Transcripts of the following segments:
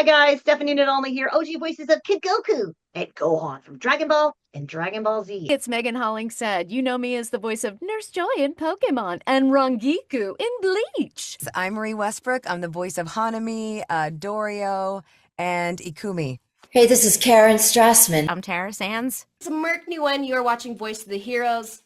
Hi guys, Stephanie Nadolny here, OG voices of Kid Goku and Gohan from Dragon Ball and Dragon Ball Z. It's Megan Hollingshead. You know me as the voice of Nurse Joy in Pokemon and Rangiku in Bleach. I'm Marie Westbrook. I'm the voice of Hanami, Dorio, and Ikumi. Hey, this is Karen Strassman. I'm Tara Sands. It's a Merc new one. You're watching Voice of the Heroes.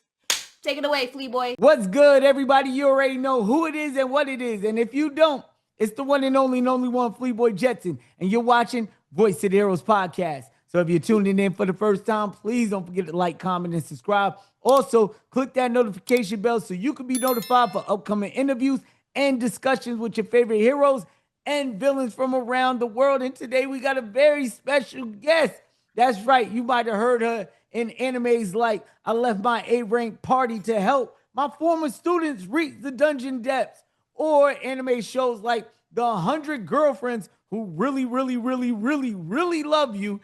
Take it away, Flea Boy. What's good, everybody? You already know who it is and what it is. And if you don't, it's the one and only one, Flea Boy Jetson. And you're watching Voice of the Heroes podcast. So if you're tuning in for the first time, please don't forget to like, comment, and subscribe. Also, click that notification bell so you can be notified for upcoming interviews and discussions with your favorite heroes and villains from around the world. And today we got a very special guest. That's right. You might have heard her in animes like I Left My A-Rank Party to Help My Former Students Reach the Dungeon Depths, or anime shows like The 100 Girlfriends Who Really, Really, Really, Really, Really Love You,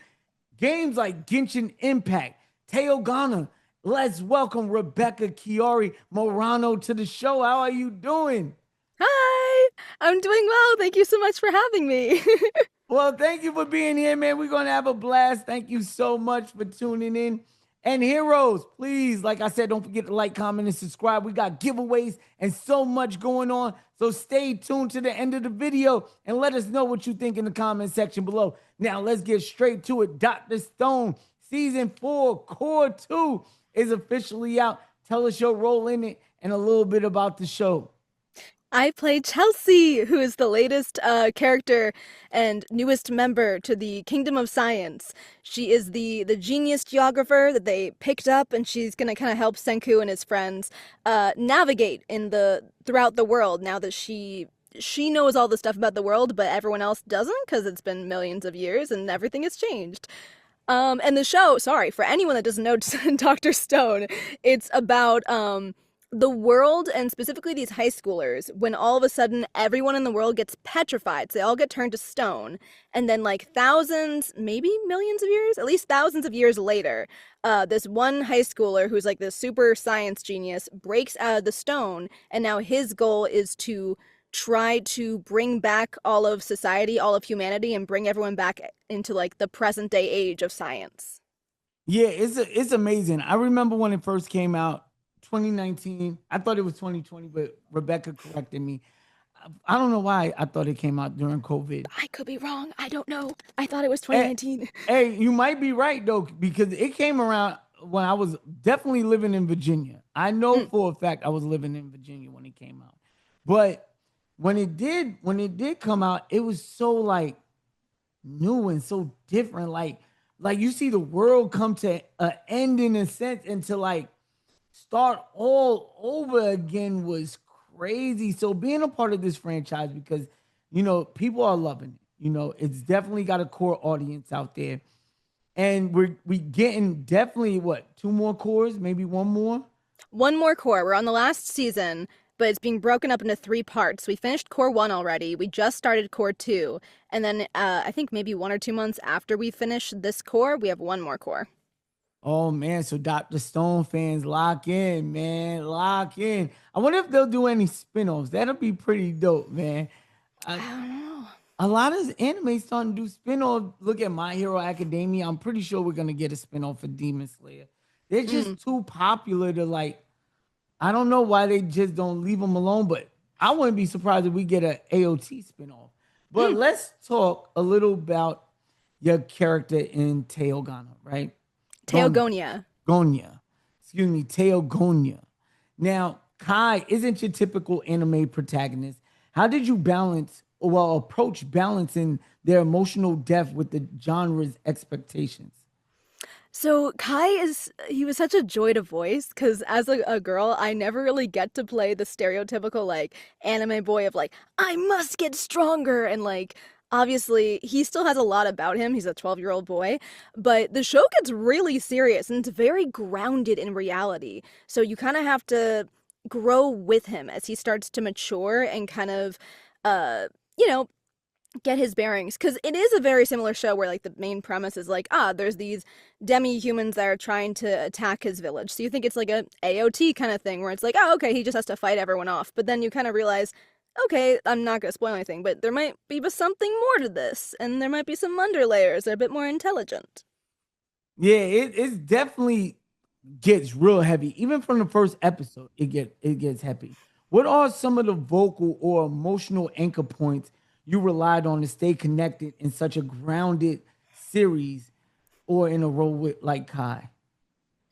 games like Genshin Impact, Teogonia. Let's welcome Rebecca Chiara Marano to the show. How are you doing? Hi, I'm doing well. Thank you so much for having me. Well, thank you for being here, man. We're going to have a blast. Thank you so much for tuning in. And heroes, please, like I said, don't forget to like, comment, and subscribe. We got giveaways and so much going on. So stay tuned to the end of the video and let us know what you think in the comment section below. Now, let's get straight to it. Dr. Stone, Season 4, Core 2 is officially out. Tell us your role in it and a little bit about the show. I play Chelsea, who is the latest character and newest member to the Kingdom of Science. She is the genius geographer that they picked up, and she's going to kind of help Senku and his friends navigate throughout the world now that she knows all the stuff about the world, but everyone else doesn't because it's been millions of years and everything has changed. And the show, sorry, for anyone that doesn't know Dr. Stone, it's about the world, and specifically these high schoolers, when all of a sudden everyone in the world gets petrified. So they all get turned to stone. And then like thousands, maybe millions of years, at least thousands of years later, this one high schooler who's like this super science genius breaks out of the stone. And now his goal is to try to bring back all of society, all of humanity, and bring everyone back into like the present day age of science. Yeah, it's amazing. I remember when it first came out, 2019. I thought it was 2020, but Rebecca corrected me. I don't know why I thought it came out during COVID. I could be wrong. I don't know. I thought it was 2019. Hey, you might be right though, because it came around when I was definitely living in Virginia. I know for a fact I was living in Virginia when it came out. But when it did come out, it was so like new and so different. Like you see the world come to an end in a sense, and to like start all over again was crazy. So being a part of this franchise, because people are loving it. It's definitely got a core audience out there, and we getting definitely two more cores, maybe one more core. We're on the last season, but it's being broken up into 3 parts. We finished core 1 already. We just started core 2, and then I think maybe 1 or 2 months after we finish this core, we have one more core. Oh, man. So Dr. Stone fans, lock in, man. Lock in. I wonder if they'll do any spinoffs. That'll be pretty dope, man. I don't know. A lot of anime starting to do spinoffs. Look at My Hero Academia. I'm pretty sure we're going to get a spinoff for Demon Slayer. They're just too popular to I don't know why they just don't leave them alone, but I wouldn't be surprised if we get an AOT spinoff. But let's talk a little about your character in Teogonia, right? Teogonia. Teogonia. Now, Kai isn't your typical anime protagonist. How did you approach balancing their emotional depth with the genre's expectations? So Kai he was such a joy to voice, because as a girl, I never really get to play the stereotypical anime boy of I must get stronger, and obviously, he still has a lot about him. He's a 12-year-old boy. But the show gets really serious, and it's very grounded in reality. So you kind of have to grow with him as he starts to mature and kind of, get his bearings. Because it is a very similar show where, the main premise is, there's these demi-humans that are trying to attack his village. So you think it's a AOT kind of thing where it's okay, he just has to fight everyone off. But then you kind of realize, okay, I'm not gonna spoil anything, but there might be something more to this, and there might be some underlayers that are a bit more intelligent. Yeah, it's definitely gets real heavy. Even from the first episode, it gets heavy. What are some of the vocal or emotional anchor points you relied on to stay connected in such a grounded series or in a role with like Kai?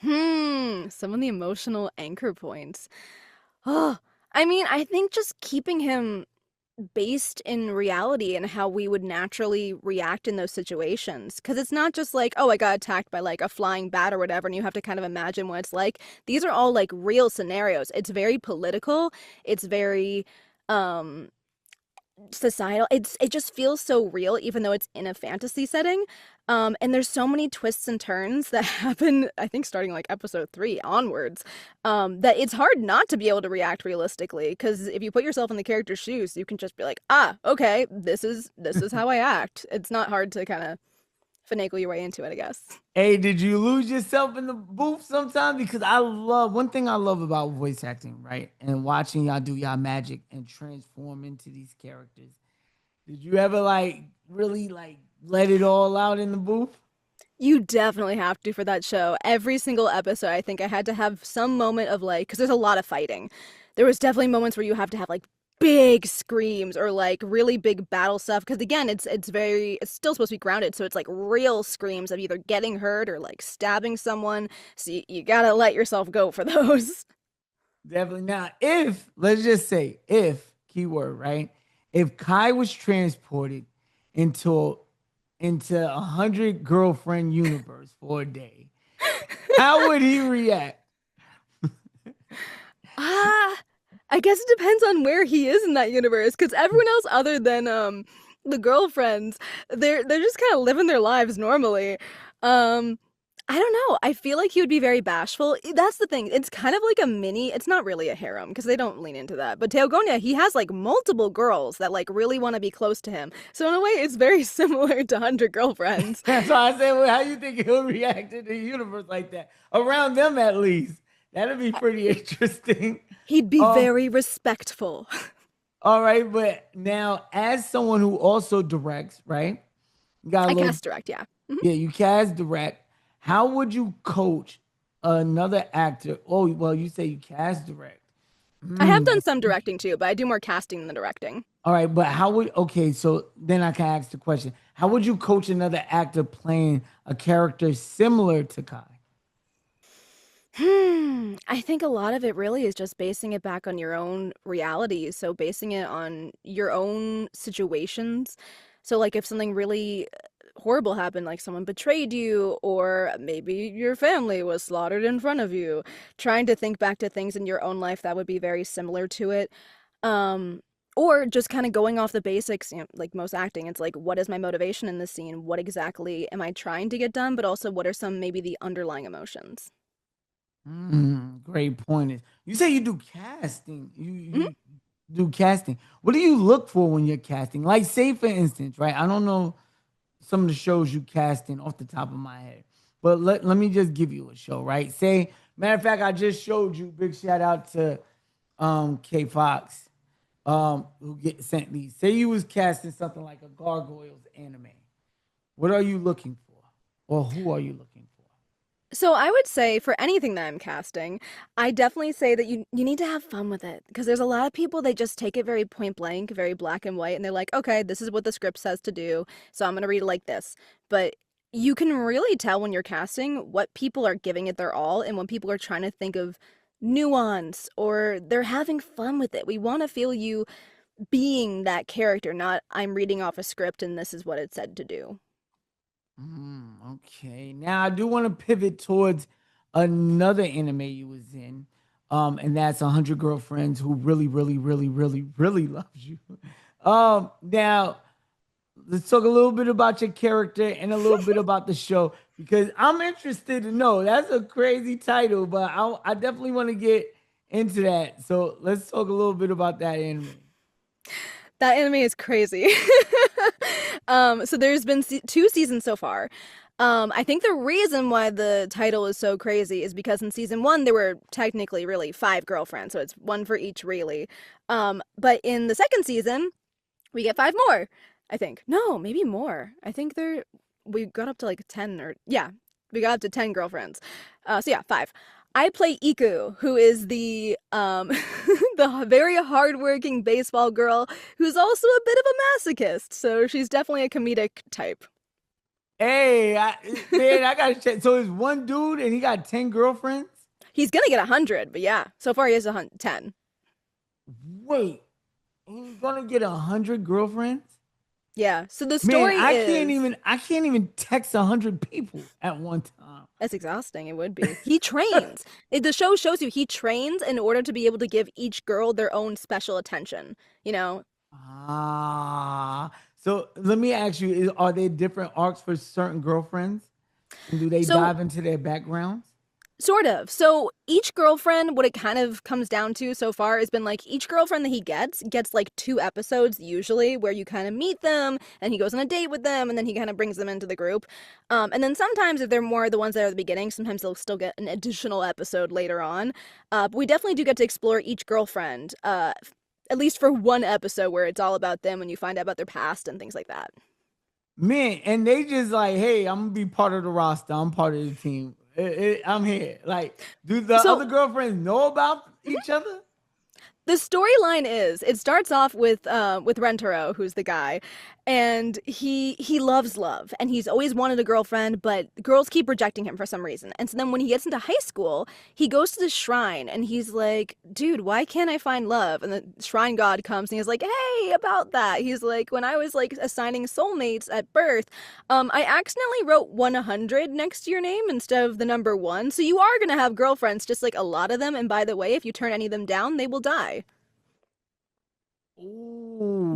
Some of the emotional anchor points. Oh, I mean, I think just keeping him based in reality and how we would naturally react in those situations. Because it's not just like, oh, I got attacked by like a flying bat or whatever, and you have to kind of imagine what it's like. These are all like real scenarios. It's very political. It's very societal. It just feels so real, even though it's in a fantasy setting. And there's so many twists and turns that happen, I think starting like episode 3 onwards, that it's hard not to be able to react realistically. Because if you put yourself in the character's shoes, you can just be like, ah, okay, this is how I act. It's not hard to kind of finagle your way into it, I guess. Hey, did you lose yourself in the booth sometimes? Because one thing I love about voice acting, right? And watching y'all do y'all magic and transform into these characters. Did you ever like really like let it all out in the booth? You definitely have to for that show. Every single episode, I think I had to have some moment of like, because there's a lot of fighting. There was definitely moments where you have to have like big screams or like really big battle stuff. Because again, it's still supposed to be grounded, so it's like real screams of either getting hurt or like stabbing someone. So you gotta let yourself go for those. Definitely. Now, if let's just say if keyword, right? If Kai was transported into 100 girlfriend universe for a day, how would he react? I guess it depends on where he is in that universe, because everyone else other than the girlfriends, they're just kind of living their lives normally. I don't know. I feel like he would be very bashful. That's the thing. It's kind of like a mini. It's not really a harem because they don't lean into that. But Teogonia, he has like multiple girls that like really want to be close to him. So in a way, it's very similar to 100 Girlfriends. That's why I said, well, how you think he'll react in the universe like that? Around them, at least. That'd be pretty interesting. He'd be very respectful. All right, but now as someone who also directs, right? I cast direct, yeah. Yeah, you cast direct. How would you coach another actor? Oh, well, you say you cast direct. I have done some directing too, but I do more casting than directing. All right, but so then I can ask the question. How would you coach another actor playing a character similar to Kai? I think a lot of it really is just basing it back on your own reality. So basing it on your own situations. So like if something really horrible happened, like someone betrayed you, or maybe your family was slaughtered in front of you, trying to think back to things in your own life that would be very similar to it. Or just kind of going off the basics, like most acting, it's like, what is my motivation in this scene? What exactly am I trying to get done? But also, what are some maybe the underlying emotions? Great point. You say you do casting. You do casting. What do you look for when you're casting? Like, say for instance, right? I don't know some of the shows you casting off the top of my head, but let me just give you a show, right? Say, matter of fact, I just showed you. Big shout out to K Fox, who sent these. Say you was casting something like a Gargoyles anime. What are you looking for, or who are you looking for? So I would say for anything that I'm casting, I definitely say that you need to have fun with it, because there's a lot of people, they just take it very point blank, very black and white, and they're like, okay, this is what the script says to do, so I'm going to read it like this. But you can really tell when you're casting what people are giving it their all and when people are trying to think of nuance or they're having fun with it. We want to feel you being that character, not I'm reading off a script and this is what it said to do. Okay. Now I do want to pivot towards another anime you was in, and that's 100 Girlfriends Who Really, Really, Really, Really, Really Loves You. Now let's talk a little bit about your character and a little bit about the show, because I'm interested to know. That's a crazy title, but I definitely want to get into that. So let's talk a little bit about that anime. That anime is crazy. So there's been 2 seasons so far. I think the reason why the title is so crazy is because in season 1 there were technically really 5 girlfriends, so it's one for each really. But in the second season, we get 5 more, I think. No, maybe more. I think we got up to like 10 we got up to 10 girlfriends. So yeah, 5. I play Iku, who is the the very hardworking baseball girl who's also a bit of a masochist. So she's definitely a comedic type. Hey, man, I gotta check. So it's one dude and he got 10 girlfriends? He's gonna get 100, but yeah, so far he has 10. Wait, he's gonna get 100 girlfriends? Yeah. So the story Man, is I can't even text 100 people at one time. that's exhausting. It would be. He trains. The show shows you he trains in order to be able to give each girl their own special attention. You know. So let me ask you: are there different arcs for certain girlfriends? And do they dive into their backgrounds? Sort of. So each girlfriend, what it kind of comes down to so far has been like each girlfriend that he gets like 2 episodes usually where you kind of meet them and he goes on a date with them and then he kind of brings them into the group. And then sometimes if they're more the ones that are at the beginning, sometimes they'll still get an additional episode later on. But we definitely do get to explore each girlfriend, at least for one episode where it's all about them and you find out about their past and things like that. Man, and they just like, hey, I'm gonna be part of the roster. I'm part of the team. I'm here. Like, do the other girlfriends know about each other? The storyline is it starts off with Rentaro, who's the guy, and he loves love and he's always wanted a girlfriend, but girls keep rejecting him for some reason. And so then when he gets into high school, he goes to the shrine and he's like, dude, why can't I find love? And the shrine god comes and he's like, hey, about that. He's like, when I was like assigning soulmates at birth, I accidentally wrote 100 next to your name instead of the number 1. So you are gonna have girlfriends, just like a lot of them. And by the way, if you turn any of them down, they will die. Ooh.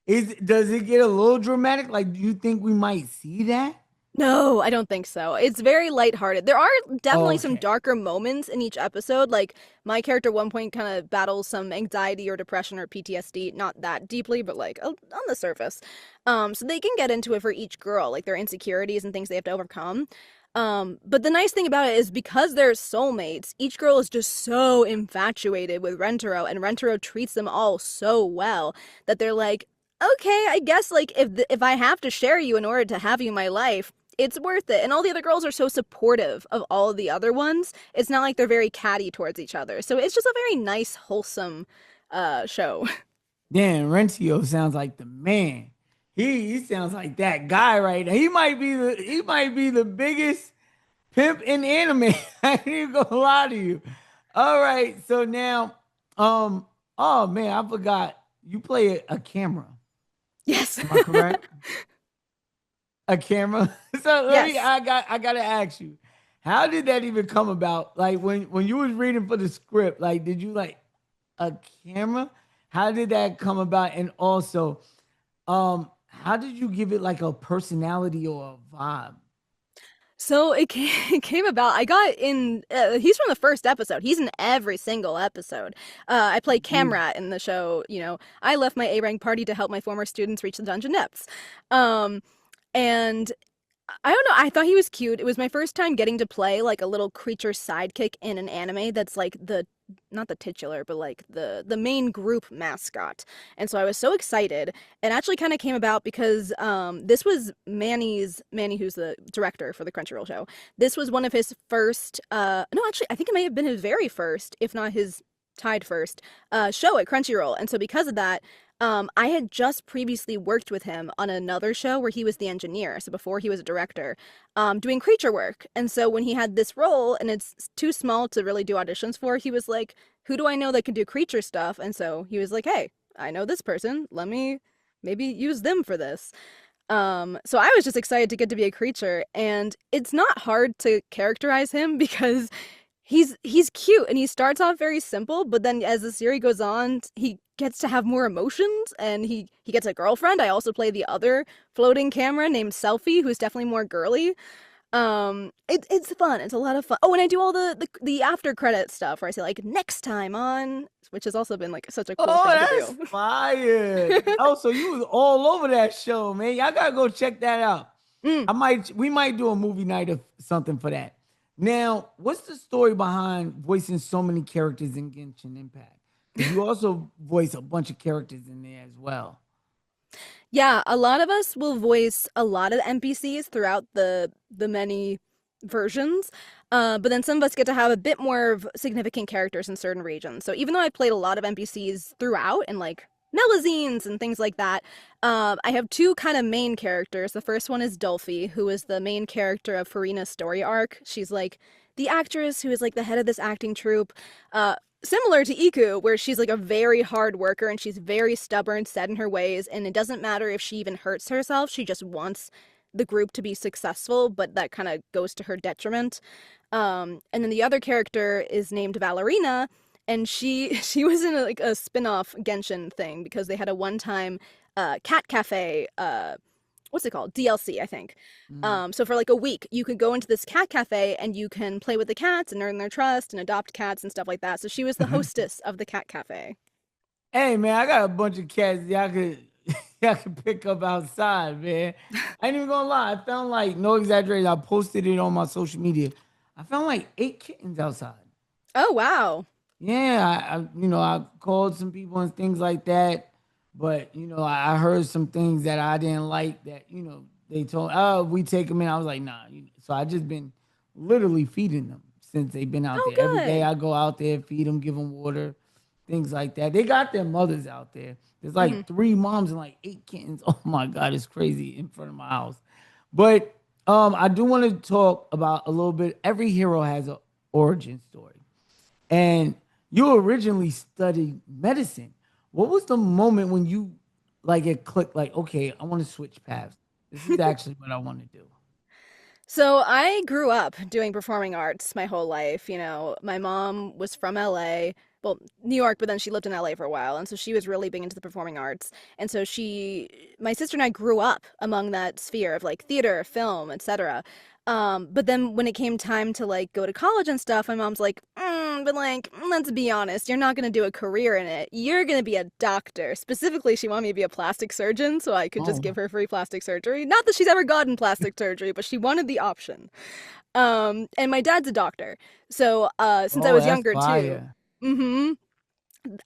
Does it get a little dramatic? Like, do you think we might see that? No, I don't think so. It's very lighthearted. There are definitely some darker moments in each episode. Like, my character at one point kind of battles some anxiety or depression or PTSD. Not that deeply, but like on the surface. So they can get into it for each girl, like their insecurities and things they have to overcome. But the nice thing about it is because they're soulmates, each girl is just so infatuated with Rentaro, and Rentaro treats them all so well that they're like, okay, I guess like if I have to share you in order to have you in my life, it's worth it. And all the other girls are so supportive of all of the other ones. It's not like they're very catty towards each other. So it's just a very nice, wholesome show. Damn, Rentio sounds like the man. He sounds like that guy right now. He might be the biggest pimp in anime. I ain't gonna lie to you. All right, so now, oh man, I forgot you play a camera. Yes. Am I correct? A camera. So I gotta ask you, how did that even come about? Like when you was reading for the script, like did you like a camera? How did that come about? And also, how did you give it like a personality or a vibe? So it came about. I got in. He's from the first episode. He's in every single episode. I play Camerat in the show. You know, I left my A-rank party to help my former students reach the dungeon depths. And I don't know. I thought he was cute. It was my first time getting to play like a little creature sidekick in an anime that's like not the titular, but like the main group mascot. And so I was so excited. It actually kind of came about because this was Manny, who's the director for the Crunchyroll show. This was one of his first, no, actually, I think it may have been his very first, if not his tied first, show at Crunchyroll. And so because of that, I had just previously worked with him on another show where he was the engineer, so before he was a director, doing creature work. And so when he had this role, and it's too small to really do auditions for, he was like, who do I know that can do creature stuff? And so he was like, hey, I know this person. Let me maybe use them for this. So I was just excited to get to be a creature, and it's not hard to characterize him because he's cute and he starts off very simple, but then as the series goes on, he gets to have more emotions and he gets a girlfriend. I also play the other floating camera named Selfie, who's definitely more girly. It's fun. It's a lot of fun. Oh, and I do all the after credit stuff where I say like next time on, which has also been like such a cool thing to do. That's fire. Oh, so you was all over that show, man. Y'all gotta go check that out. We might do a movie night or something for that. Now, what's the story behind voicing so many characters in Genshin Impact? Because you also voice a bunch of characters in there as well. Yeah, a lot of us will voice a lot of NPCs throughout the many versions, but then some of us get to have a bit more of significant characters in certain regions. So even though I played a lot of NPCs throughout and like Melazines and things like that, I have two kind of main characters. The first one is Dolphy, who is the main character of Farina's story arc. She's like the actress who is like the head of this acting troupe. Similar to Iku, where she's like a very hard worker and she's very stubborn, set in her ways, and it doesn't matter if she even hurts herself, she just wants the group to be successful, but that kind of goes to her detriment. And then the other character is named Valerina, and she was in a spin-off Genshin thing because they had a one-time cat cafe what's it called? DLC, I think. So for like a week, you could go into this cat cafe and you can play with the cats and earn their trust and adopt cats and stuff like that. So she was the hostess of the cat cafe. Hey man, I got a bunch of cats y'all could pick up outside, man. I ain't even gonna lie. I found like, no exaggeration, I posted it on my social media. I found like 8 kittens outside. Oh wow. Yeah, I called some people and things like that. But, I heard some things that I didn't like that, they told, oh, we take them in. I was like, nah. So I just been literally feeding them since they've been out there. Every day I go out there, feed them, give them water, things like that. They got their mothers out there. There's like 3 moms and like 8 kittens. Oh my God, it's crazy in front of my house. But I do want to talk about a little bit. Every hero has an origin story. And you originally studied medicine. What was the moment when you it clicked like, okay, I want to switch paths? This is actually what I want to do. So I grew up doing performing arts my whole life. My mom was from LA, well, New York, but then she lived in LA for a while. And so she was really big into the performing arts. And so my sister and I grew up among that sphere of like theater, film, etc. But then when it came time to like go to college and stuff, my mom's like, but like, let's be honest, you're not going to do a career in it. You're going to be a doctor. Specifically, she wanted me to be a plastic surgeon so I could just give her free plastic surgery. Not that she's ever gotten plastic surgery, but she wanted the option. And my dad's a doctor. So since I was younger too,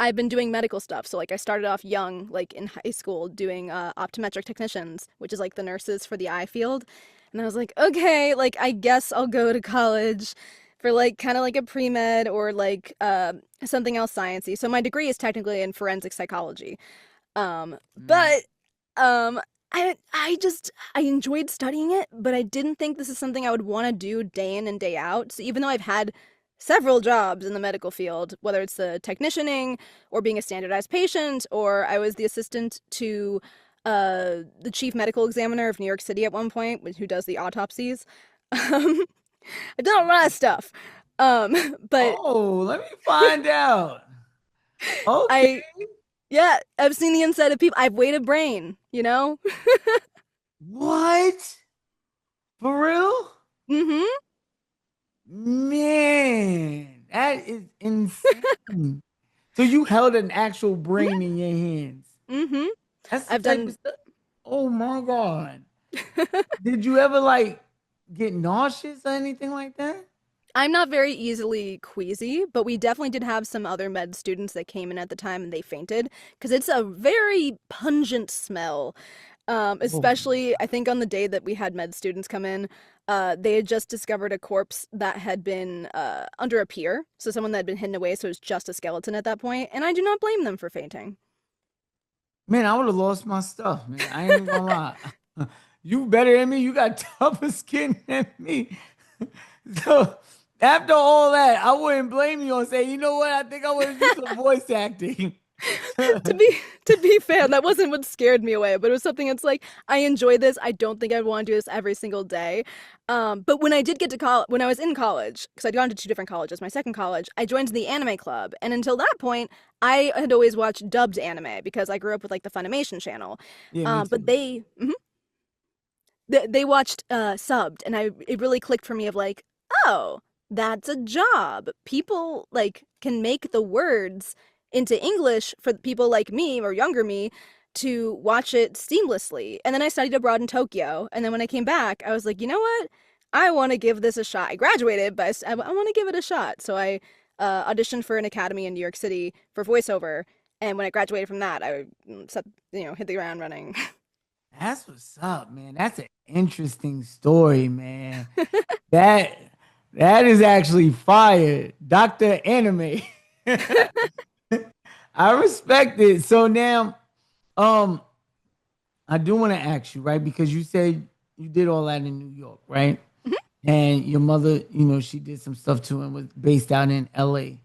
I've been doing medical stuff. So like I started off young, like in high school doing optometric technicians, which is like the nurses for the eye field. And I was like, okay, like I guess I'll go to college for like kind of like a pre-med or like something else sciencey. So my degree is technically in forensic psychology. But I enjoyed studying it, but I didn't think this is something I would want to do day in and day out. So even though I've had several jobs in the medical field, whether it's the technicianing or being a standardized patient, or I was the assistant to the chief medical examiner of New York City at one point, who does the autopsies. I've done a lot of stuff. But let me find out. Okay. I've seen the inside of people. I've weighed a brain, What? For real? Mm-hmm. Man, that is insane. So you held an actual brain in your hands. Mm-hmm. That's the type of stuff. Oh my God. Did you ever get nauseous or anything like that? I'm not very easily queasy, but we definitely did have some other med students that came in at the time and they fainted because it's a very pungent smell. Especially, I think on the day that we had med students come in, they had just discovered a corpse that had been under a pier. So someone that had been hidden away, so it was just a skeleton at that point. And I do not blame them for fainting. Man, I would have lost my stuff, man. I ain't even gonna lie. You better than me. You got tougher skin than me. So after all that, I wouldn't blame you and say, you know what? I think I want to do some voice acting. To be fair, that wasn't what scared me away, but it was something that's like, I enjoy this. I don't think I'd want to do this every single day. But when I did get to college, when I was in college, because I'd gone to 2 different colleges, my second college, I joined the anime club. And until that point, I had always watched dubbed anime because I grew up with the Funimation channel. Yeah, but they watched subbed, and it really clicked for me of like, oh, that's a job. People can make the words into English for people like me or younger me to watch it seamlessly. And then I studied abroad in Tokyo. And then when I came back, I was like, you know what? I want to give this a shot. I graduated, but I want to give it a shot. So I auditioned for an academy in New York City for voiceover. And when I graduated from that, I hit the ground running. That's what's up, man. That's an interesting story, man. that is actually fire. Dr. Anime. I respect it. So now, I do want to ask you, right? Because you said you did all that in New York, right? And your mother, she did some stuff too and was based out in LA.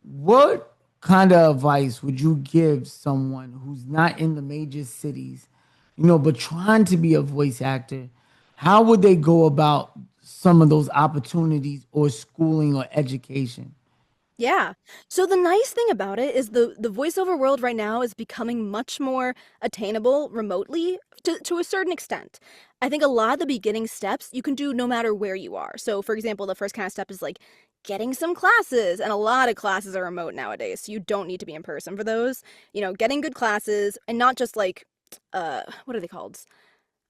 What kind of advice would you give someone who's not in the major cities, but trying to be a voice actor? How would they go about some of those opportunities or schooling or education? Yeah. So the nice thing about it is the voiceover world right now is becoming much more attainable remotely to a certain extent. I think a lot of the beginning steps you can do no matter where you are. So for example, the first kind of step is like getting some classes, and a lot of classes are remote nowadays, so you don't need to be in person for those. Getting good classes, and not just like what are they called?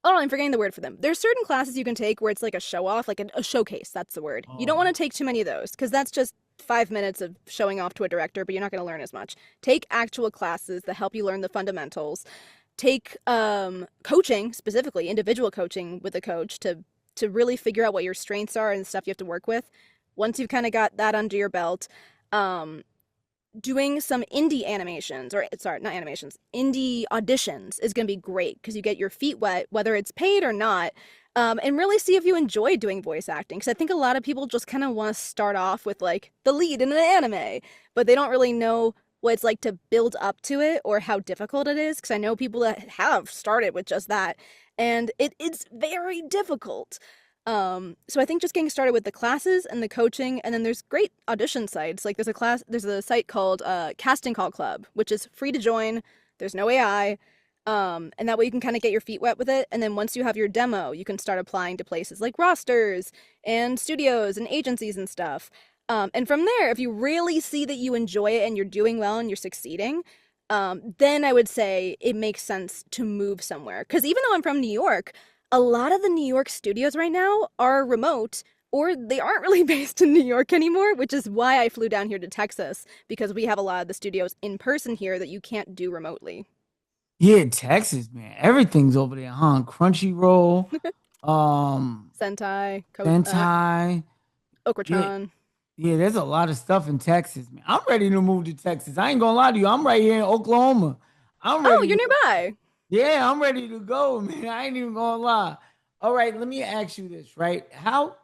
Oh, I'm forgetting the word for them. There's certain classes you can take where it's like a show off, like a showcase. That's the word. You don't want to take too many of those because that's just 5 minutes of showing off to a director, but you're not going to learn as much. Take actual classes that help you learn the fundamentals. Take coaching, specifically individual coaching with a coach to really figure out what your strengths are and stuff you have to work with. Once you've kind of got that under your belt, doing some indie animations, or sorry, not animations, indie auditions is going to be great because you get your feet wet, whether it's paid or not, and really see if you enjoy doing voice acting. Because I think a lot of people just kind of want to start off with like the lead in an anime, but they don't really know what it's like to build up to it or how difficult it is. Because I know people that have started with just that, and it's very difficult. So I think just getting started with the classes and the coaching, and then there's great audition sites. Like there's a site called Casting Call Club, which is free to join. There's no AI. And that way you can kind of get your feet wet with it. And then once you have your demo, you can start applying to places like rosters and studios and agencies and stuff. And from there, if you really see that you enjoy it and you're doing well and you're succeeding, then I would say it makes sense to move somewhere. Because even though I'm from New York, a lot of the New York studios right now are remote, or they aren't really based in New York anymore, which is why I flew down here to Texas, because we have a lot of the studios in person here that you can't do remotely. Yeah, Texas, man. Everything's over there, huh? Crunchyroll, Sentai, Sentai. Okratron. Yeah, there's a lot of stuff in Texas, man. I'm ready to move to Texas. I ain't gonna lie to you. I'm right here in Oklahoma. Oh, you're nearby. Yeah, I'm ready to go, man. I ain't even gonna lie. All right, let me ask you this, right?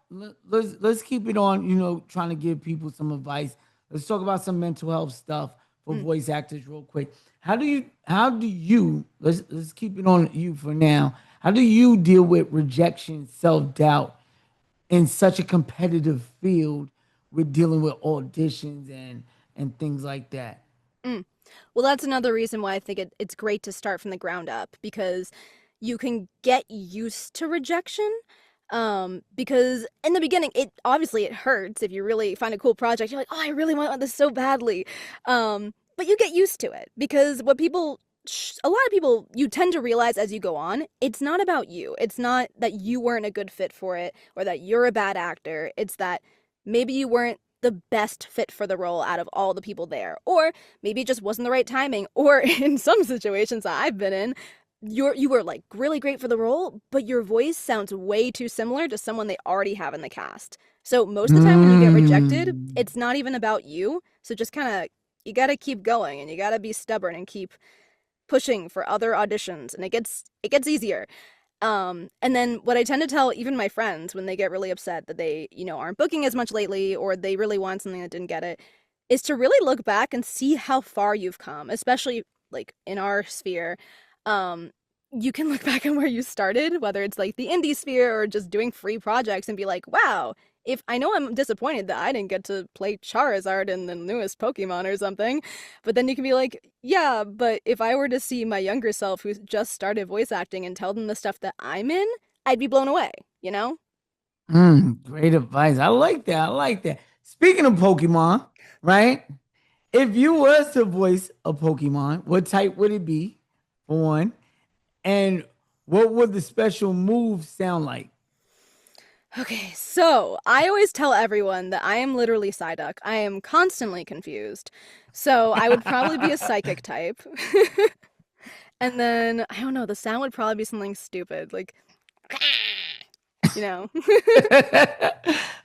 Let's keep it on, trying to give people some advice. Let's talk about some mental health stuff for voice actors real quick. How do you let's keep it on you for now. How do you deal with rejection, self-doubt in such a competitive field with dealing with auditions and things like that? Well, that's another reason why I think it's great to start from the ground up, because you can get used to rejection. Because in the beginning, it hurts if you really find a cool project. You're like, oh, I really want this so badly. But you get used to it, because a lot of people, you tend to realize as you go on, it's not about you. It's not that you weren't a good fit for it or that you're a bad actor. It's that maybe you weren't the best fit for the role out of all the people there, or maybe it just wasn't the right timing, or in some situations that I've been in, you were like really great for the role, but your voice sounds way too similar to someone they already have in the cast. So most of the time when you get rejected, it's not even about you. So just kind of, you got to keep going, and you got to be stubborn and keep pushing for other auditions, and it gets easier. And then what I tend to tell even my friends when they get really upset that they, aren't booking as much lately, or they really want something that didn't get it, is to really look back and see how far you've come, especially like in our sphere. You can look back on where you started, whether it's like the indie sphere or just doing free projects, and be like, wow, if I know I'm disappointed that I didn't get to play Charizard in the newest Pokemon or something, but then you can be like, yeah, but if I were to see my younger self who just started voice acting and tell them the stuff that I'm in, I'd be blown away, Great advice. I like that. Speaking of Pokemon, right? If you was to voice a Pokemon, what type would it be? for one. And what would the special move sound like? Okay, so I always tell everyone that I am literally Psyduck. I am constantly confused. So I would probably be a psychic type. And then, I don't know, the sound would probably be something stupid, like, you know.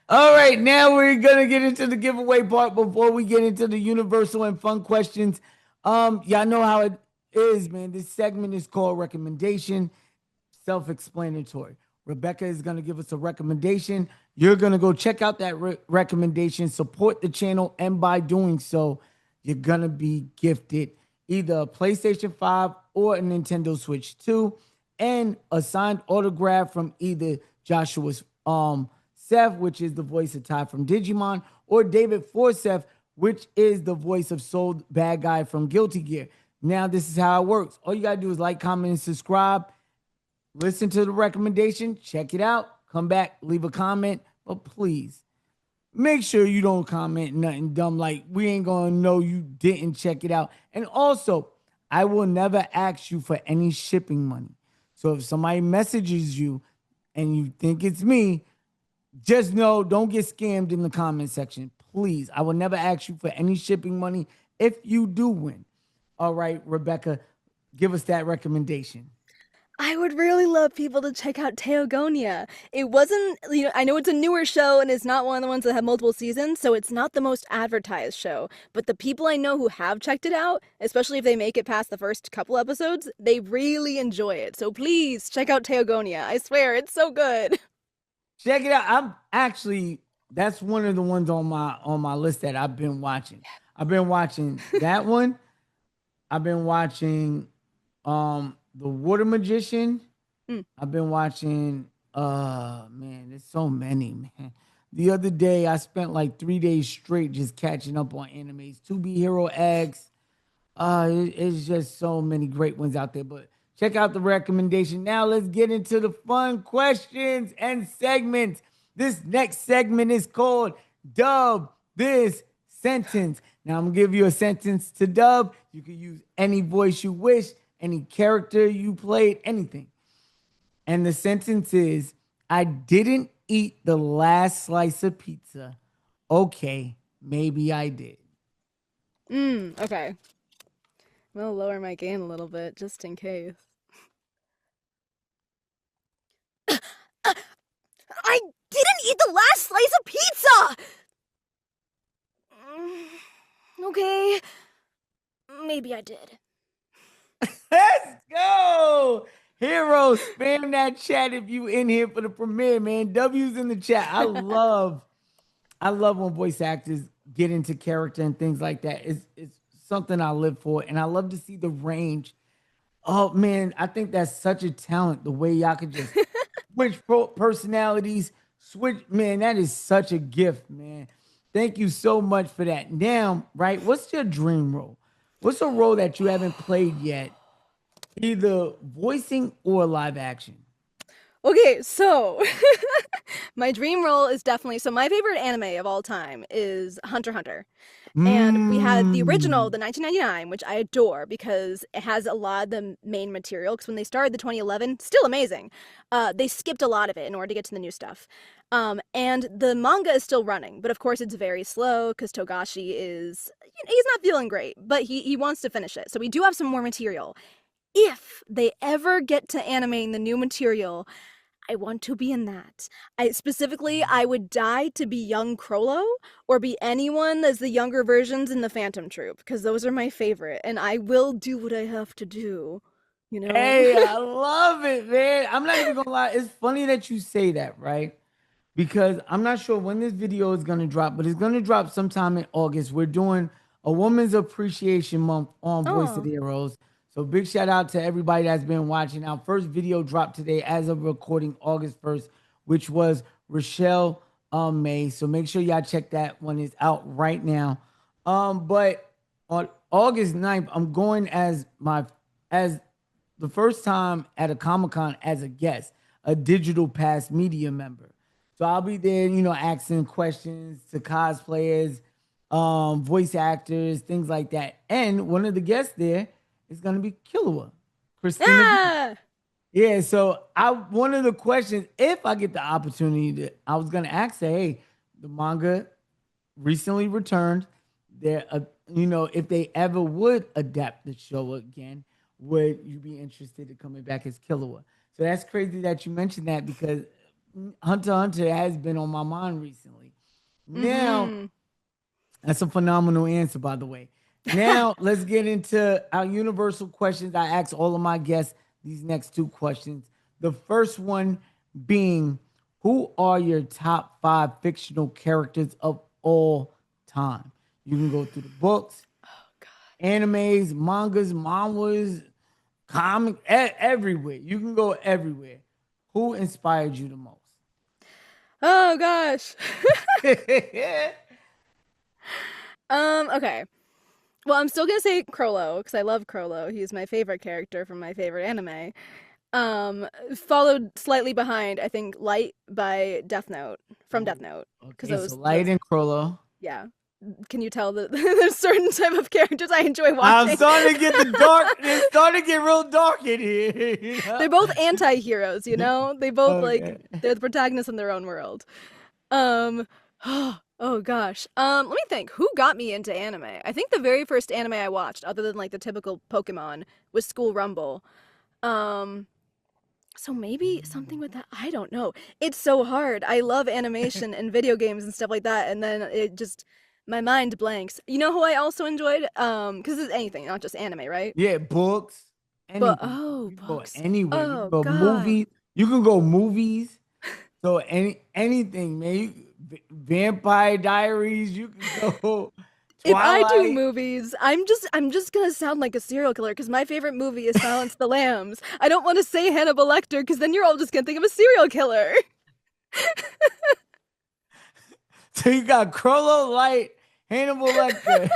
All right, now we're gonna get into the giveaway part before we get into the universal and fun questions. Y'all know how it is, man. This segment is called recommendation, self-explanatory. Rebecca is gonna give us a recommendation. You're gonna go check out that recommendation, support the channel, and by doing so, you're gonna be gifted either a PlayStation 5 or a Nintendo Switch 2, and a signed autograph from either Joshua's Seth, which is the voice of Ty from Digimon, or David Forseth, which is the voice of Soul Bad Guy from Guilty Gear. Now, this is how it works. All you gotta do is like, comment, and subscribe. Listen to the recommendation, check it out, come back, leave a comment, but please make sure you don't comment nothing dumb like we ain't gonna know you didn't check it out. And also, I will never ask you for any shipping money. So if somebody messages you and you think it's me, just know, don't get scammed in the comment section. Please, I will never ask you for any shipping money if you do win. All right, Rebecca, give us that recommendation. I would really love people to check out Teogonia. It wasn't, I know it's a newer show and it's not one of the ones that have multiple seasons, so it's not the most advertised show. But the people I know who have checked it out, especially if they make it past the first couple episodes, they really enjoy it. So please check out Teogonia. I swear, it's so good. Check it out. That's one of the ones on my list that I've been watching. I've been watching that one. I've been watching The Water Magician. I've been watching man, there's so many, man. The other day I spent like 3 days straight just catching up on animes. 2B Hero X. It's just so many great ones out there. But check out the recommendation. Now let's get into the fun questions and segments. This next segment is called Dub This Sentence. Now I'm gonna give you a sentence to dub. You can use any voice you wish, any character you played, anything. And the sentence is, I didn't eat the last slice of pizza. Okay, maybe I did. Okay. I'm gonna lower my gain a little bit, just in case. I didn't eat the last slice of pizza! Okay. Maybe I did. Let's go. Hero, spam that chat if you in here for the premiere, man. W's in the chat. I love when voice actors get into character and things like that. It's something I live for, and I love to see the range. Oh man, I think that's such a talent. The way y'all could just switch personalities, man. That is such a gift, man. Thank you so much for that. Now, right, what's your dream role? What's a role that you haven't played yet? Either voicing or live action. Okay, so my dream role is definitely, so my favorite anime of all time is Hunter x Hunter. And we had the original, the 1999, which I adore because it has a lot of the main material. Because when they started the 2011, still amazing. They skipped a lot of it in order to get to the new stuff. And the manga is still running, but of course it's very slow because Togashi is, he's not feeling great, but he wants to finish it. So we do have some more material. If they ever get to animating the new material, I want to be in that. I would die to be young Crollo or be anyone as the younger versions in the Phantom Troop because those are my favorite, and I will do what I have to do. You know? Hey, I love it, man. I'm not even gonna lie. It's funny that you say that, right? Because I'm not sure when this video is gonna drop, but it's gonna drop sometime in August. We're doing a Women's Appreciation Month on Voice of the Heroes. So big shout out to everybody that's been watching. Our first video dropped today as of recording August 1st, which was Rochelle May. So make sure y'all check that one. It's out right now. But on August 9th, I'm going as the first time at a Comic-Con as a guest, a digital pass media member. So I'll be there, asking questions to cosplayers, voice actors, things like that. And one of the guests there is going to be Killua. Christina. Ah! Yeah, so one of the questions, if I get the opportunity I was gonna ask her, hey, the manga recently returned. There, if they ever would adapt the show again, would you be interested in coming back as Killua? So that's crazy that you mentioned that because Hunter x Hunter has been on my mind recently. Now, that's a phenomenal answer, by the way. Now, let's get into our universal questions. I ask all of my guests these next two questions. The first one being, who are your top 5 fictional characters of all time? You can go through the books, animes, mangas, manhwas, comics, everywhere. You can go everywhere. Who inspired you the most? Oh gosh. Okay. Well, I'm still gonna say Crollo because I love Crollo. He's my favorite character from my favorite anime. Followed slightly behind, I think, Light by Death Note from Death Note. Okay, so Light and Crollo. Yeah. Can you tell that there's certain type of characters I enjoy watching? I'm starting to get the dark. It's starting to get real dark in here. You know? They're both anti-heroes, you know? They both they're the protagonists in their own world. Oh gosh. Let me think. Who got me into anime? I think the very first anime I watched, other than like the typical Pokemon, was School Rumble. So maybe something with that. I don't know. It's so hard. I love animation and video games and stuff like that, and then it just my mind blanks. You know who I also enjoyed? Because it's anything, not just anime, right? Yeah, books. Anything. But You can books. Go anywhere. Oh, You can go God. movies. You can go movies. So anything, man. Vampire Diaries. You can go. If I do Twilight. movies, I'm just gonna sound like a serial killer because my favorite movie is Silence of the Lambs. I don't want to say Hannibal Lecter because then you're all just gonna think of a serial killer. So you got Crollo, Light, Hannibal Lecter.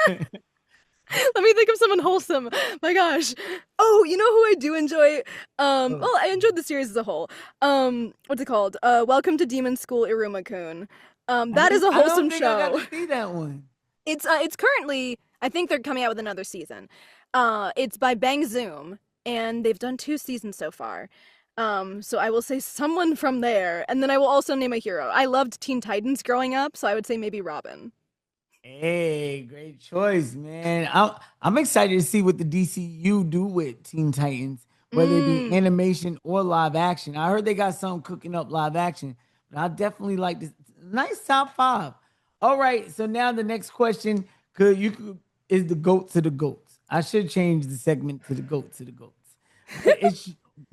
Let me think of someone wholesome. My gosh. Oh, you know who I do enjoy? Well, I enjoyed the series as a whole. What's it called? Welcome to Demon School, Iruma-kun. That is a wholesome I show. got to see that one. It's currently, I think they're coming out with another season. It's by Bang Zoom, and they've done 2 seasons so far. So I will say someone from there, and then I will also name a hero. I loved Teen Titans growing up, so I would say maybe Robin. Hey, great choice, man. I'm excited to see what the DCU do with Teen Titans, whether it be animation or live action. I heard they got something cooking up live action, but I definitely like this. Nice top 5. All right, so now the next question is the GOAT to the GOATs. I should change the segment to the GOAT to the GOATs.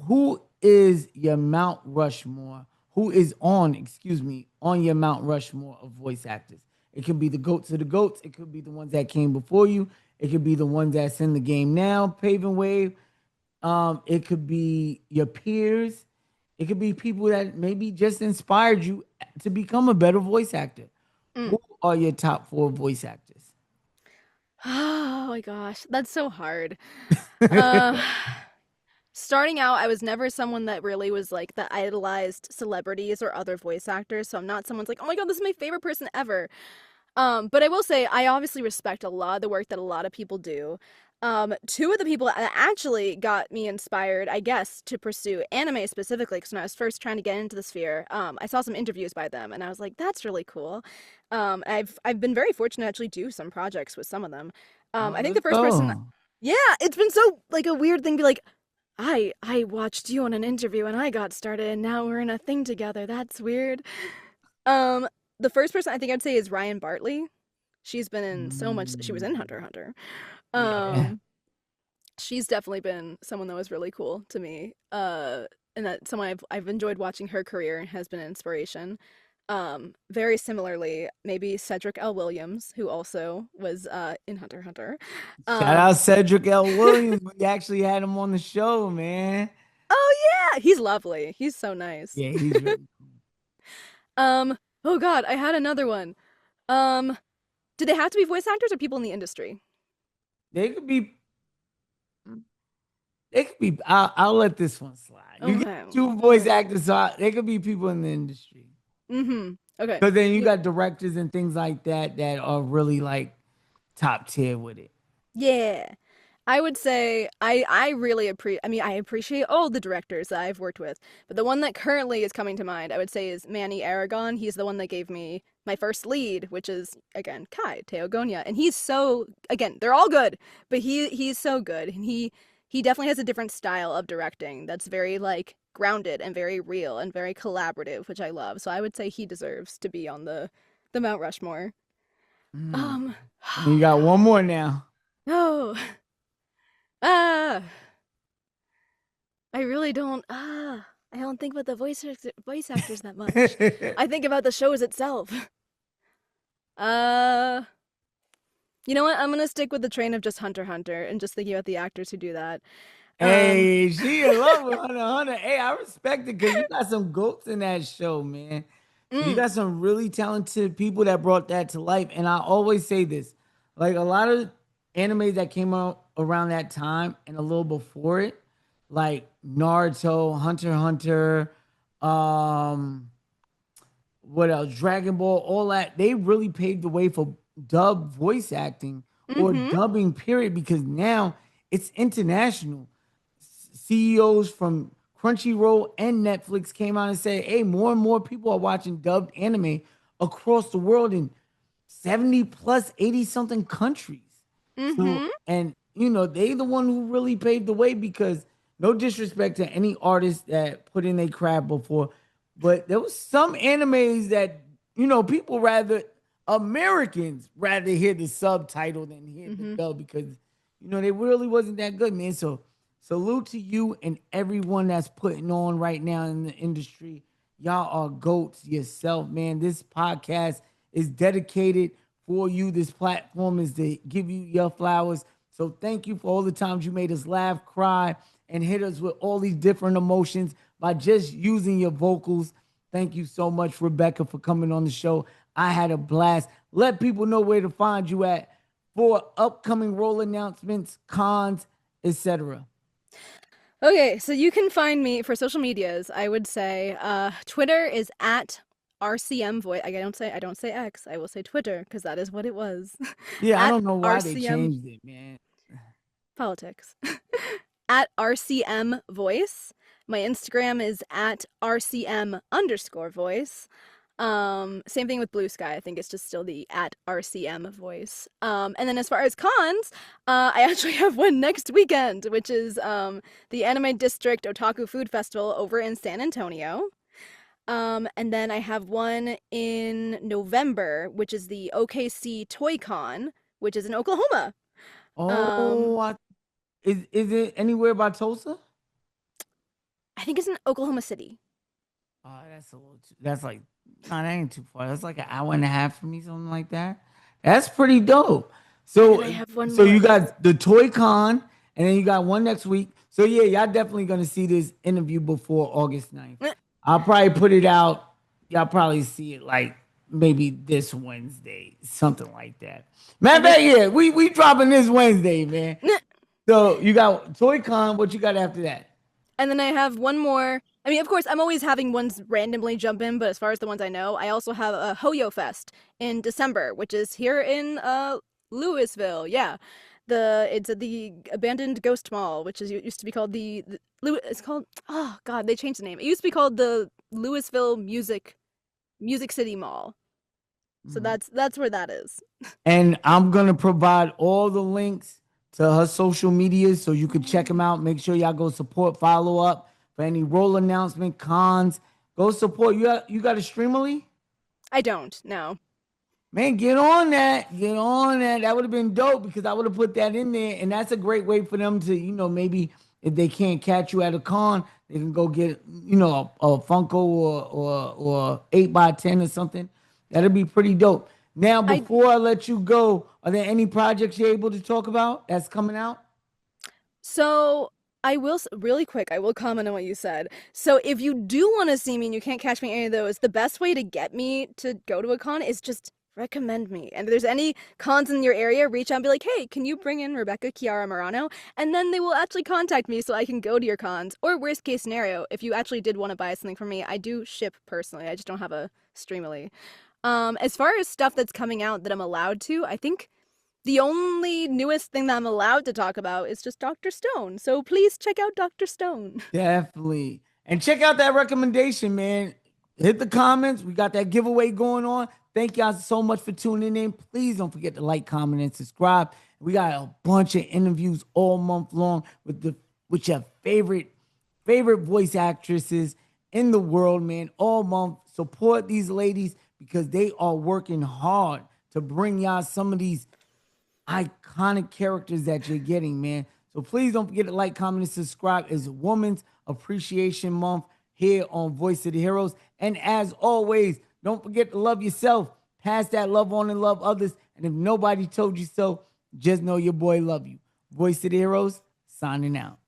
Who is your Mount Rushmore? Who is on your Mount Rushmore of voice actors? It could be the GOATs of the GOATs. It could be the ones that came before you. It could be the ones that's in the game now, paving way. It could be your peers. It could be people that maybe just inspired you to become a better voice actor. Who are your top 4 voice actors? Oh my gosh, that's so hard. Starting out, I was never someone that really was like that idolized celebrities or other voice actors, so I'm not someone's like, oh my god, this is my favorite person ever. But I will say I obviously respect a lot of the work that a lot of people do. 2 of the people that actually got me inspired, I guess, to pursue anime specifically, because when I was first trying to get into the sphere, I saw some interviews by them, and I was like, that's really cool. I've been very fortunate to actually do some projects with some of them. I think the first person, yeah, it's been so like a weird thing to be like, I watched you on an interview and I got started and now we're in a thing together. That's weird. The first person I think I'd say is Ryan Bartley. She's been in so much. She was in Hunter x Hunter. Yeah. She's definitely been someone that was really cool to me. And that someone I've enjoyed watching her career and has been an inspiration. Very similarly, maybe Cedric L. Williams, who also was in Hunter x Hunter. Shout out Cedric L. Williams. We actually had him on the show, man. Oh yeah, he's lovely. He's so nice. Yeah, he's really cool. Oh god, I had another one. Do they have to be voice actors or people in the industry? They could be. I'll let this one slide. You Okay. get 2 voice actors, so they could be people in the industry. Mm-hmm. Okay. Because then you got directors and things like that that are really like top tier with it. Yeah. I would say I really I appreciate all the directors that I've worked with, but the one that currently is coming to mind, I would say, is Manny Aragon. He's the one that gave me my first lead, which is again Kai Teogonia, and he's so again they're all good, but he's so good, and he definitely has a different style of directing that's very like grounded and very real and very collaborative, which I love. So I would say he deserves to be on the Mount Rushmore. Mm. Oh You got God. one more now. No. Ah, I really don't. I don't think about the voice actors that much. I think about the shows itself. Uh, you know what? I'm gonna stick with the train of just Hunter x Hunter and just thinking about the actors who do that. Hey, she in love with Hunter x Hunter. Hey, I respect it because you got some goats in that show, man. You Mm, got some really talented people that brought that to life. And I always say this, like a lot of animes that came out around that time and a little before it, like Naruto, Hunter x Hunter, um, what else? Dragon Ball, all that. They really paved the way for dub voice acting or mm-hmm. dubbing, period, because now it's international. CEOs from Crunchyroll and Netflix came out and said, hey, more and more people are watching dubbed anime across the world in 70 plus 80 something countries. So, Mm-hmm. and they the one who really paved the way because no disrespect to any artist that put in a craft before, but there was some animes that, people rather Americans rather hear the subtitle than hear the Mm-hmm. dub because, they really wasn't that good, man. So salute to you and everyone that's putting on right now in the industry. Y'all are goats yourself, man. This podcast is dedicated for you. This platform is to give you your flowers. So thank you for all the times you made us laugh, cry, and hit us with all these different emotions by just using your vocals. Thank you so much, Rebecca, for coming on the show. I had a blast. Let people know where to find you at for upcoming role announcements, cons, etc. Okay, so you can find me for social medias. I would say Twitter is at RCM voice. I don't say X. I will say Twitter because that is what it was. Yeah, I At don't know why they RCM changed it, man. politics. At RCM voice. My Instagram is at RCM_voice. Same thing with Blue Sky. I think it's just still the at RCM voice. And then as far as cons, I actually have one next weekend, which is the Anime District Otaku Food Festival over in San Antonio. And then I have one in November, which is the OKC Toy Con, which is in Oklahoma. Oh, is it anywhere by Tulsa? I think it's in Oklahoma City. Oh, that's a little too, that's like, nah, that ain't too far. That's like an hour and a half for me, something like that. That's pretty dope. And I So, have one so you more. got the Toy Con, and then you got one next week. So yeah, y'all definitely gonna see this interview before August 9th. Eh, I'll probably put it out. Y'all probably see it like maybe this Wednesday, something like that. Matter of fact, yeah, we dropping this Wednesday, man. eh. So you got Toy Con. What you got after that? And then I have one more. I mean, of course, I'm always having ones randomly jump in, but as far as the ones I know, I also have a Hoyo Fest in December, which is here in Louisville. Yeah, it's at the abandoned Ghost Mall, which is used to be called it's called, oh God, they changed the name. It used to be called the Louisville Music City Mall. So that's where that is. And I'm gonna provide all the links to her social medias so you can check them out. Make sure y'all go support, follow up for any role announcement, cons. Go support. You got a Streamily? I don't, no. Man, get on that. Get on that. That would have been dope because I would have put that in there. And that's a great way for them to, maybe if they can't catch you at a con, they can go get, a Funko or 8x10 or something. That'd be pretty dope. Now, before I let you go, are there any projects you're able to talk about that's coming out? So I will really quick. I will comment on what you said. So if you do want to see me and you can't catch me at any of those, the best way to get me to go to a con is just recommend me. And if there's any cons in your area, reach out and be like, hey, can you bring in Rebecca Chiara Marano? And then they will actually contact me so I can go to your cons. Or worst case scenario, if you actually did want to buy something from me, I do ship personally. I just don't have a Streamily. As far as stuff that's coming out that I'm allowed to, I think the only newest thing that I'm allowed to talk about is just Dr. Stone. So please check out Dr. Stone. Definitely. And check out that recommendation, man. Hit the comments. We got that giveaway going on. Thank y'all so much for tuning in. Please don't forget to like, comment, and subscribe. We got a bunch of interviews all month long with your favorite voice actresses in the world, man. All month. Support these ladies because they are working hard to bring y'all some of these iconic characters that you're getting, man. So please don't forget to like, comment, and subscribe. It's Women's Appreciation Month here on Voice of the Heroes. And as always, don't forget to love yourself. Pass that love on and love others. And if nobody told you so, just know your boy love you. Voice of the Heroes, signing out.